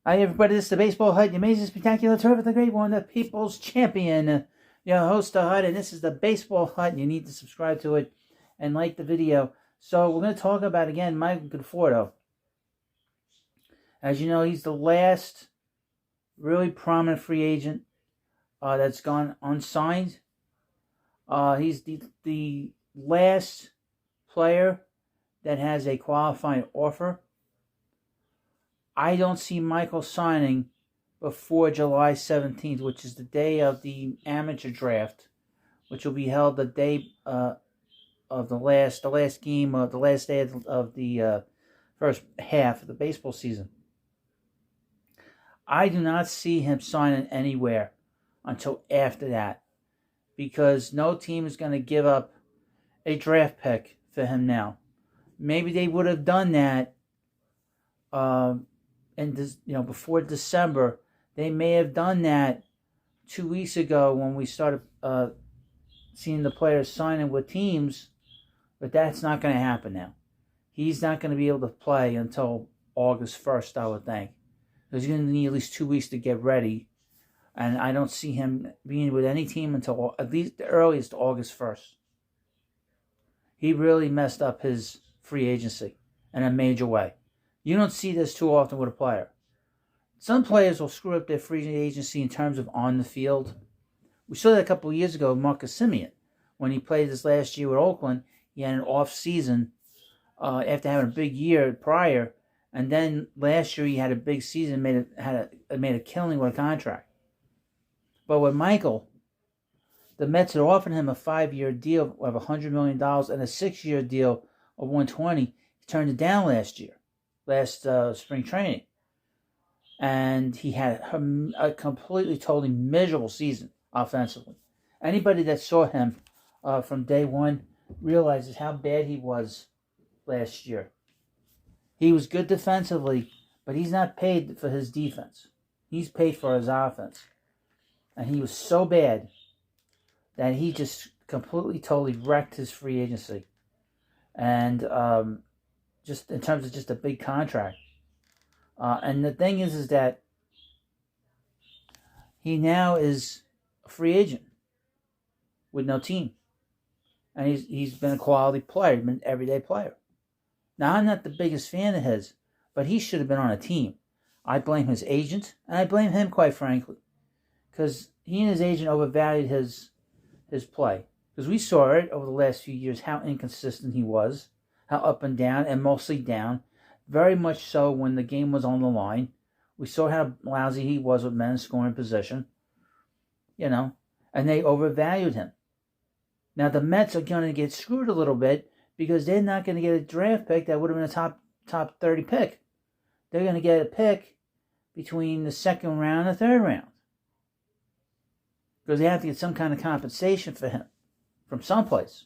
Hi everybody, this is the Baseball Hut, the amazing, spectacular, terrific, the great one, the people's champion, your host, the Hut, and this is the Baseball Hut, and you need to subscribe to it and like the video. So we're going to talk about, again, Michael Conforto. As you know, he's the last really prominent free agent that's gone unsigned. He's the last player that has a qualifying offer. I don't see Michael signing before July 17th, which is the day of the amateur draft, which will be held the day of the last game of the last day of the first half of the baseball season. I do not see him signing anywhere until after that, because no team is going to give up a draft pick for him now. Maybe they would have done that. And before December, they may have done that 2 weeks ago when we started seeing the players signing with teams, but that's not going to happen now. He's not going to be able to play until August 1st, I would think, because he's going to need at least 2 weeks to get ready, and I don't see him being with any team until at least the earliest August 1st. He really messed up his free agency in a major way. You don't see this too often with a player. Some players will screw up their free agency in terms of on the field. We saw that a couple of years ago with Marcus Semien. When he played his last year with Oakland, he had an off season after having a big year prior. And then last year he had a big season, made a killing with a contract. But with Michael, the Mets had offered him a 5-year deal of $100 million and a 6-year deal of $120 million. He turned it down last spring training. And he had a completely, totally miserable season offensively. Anybody that saw him from day one realizes how bad he was last year. He was good defensively, but he's not paid for his defense. He's paid for his offense. And he was so bad that he just completely, totally wrecked his free agency. And just in terms of just a big contract. And the thing is that he now is a free agent with no team. And he's been a quality player, been an everyday player. Now, I'm not the biggest fan of his, but he should have been on a team. I blame his agent, and I blame him, quite frankly, because he and his agent overvalued his play. Because we saw it over the last few years, how inconsistent he was, how up and down, and mostly down. Very much so when the game was on the line. We saw how lousy he was with men in scoring position. And they overvalued him. Now the Mets are going to get screwed a little bit because they're not going to get a draft pick that would have been a top 30 pick. They're going to get a pick between the second round and the third round. Because they have to get some kind of compensation for him from someplace.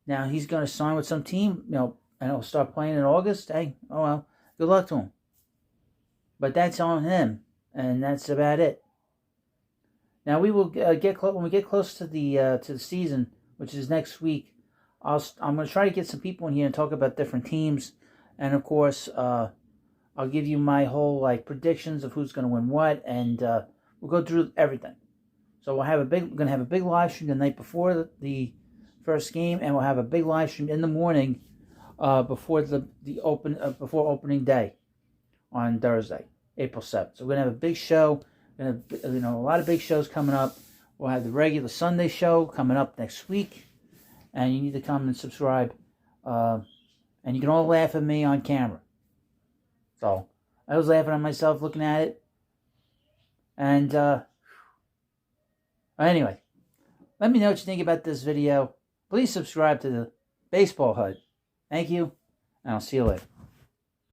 Now he's going to sign with some team, and he'll start playing in August. Hey, oh well, good luck to him. But that's on him, and that's about it. Now we will when we get close to the season, which is next week. I'm going to try to get some people in here and talk about different teams, and of course, I'll give you my whole predictions of who's going to win what, and we'll go through everything. So we're going to have a big live stream the night before the first game, and we'll have a big live stream in the morning. Before before opening day on Thursday, April 7th. So we're gonna have a big show. We're gonna have, a lot of big shows coming up. We'll have the regular Sunday show coming up next week, and you need to come and subscribe. And you can all laugh at me on camera. So I was laughing at myself looking at it. And anyway, let me know what you think about this video. Please subscribe to the Baseball Hut. Thank you, and I'll see you later.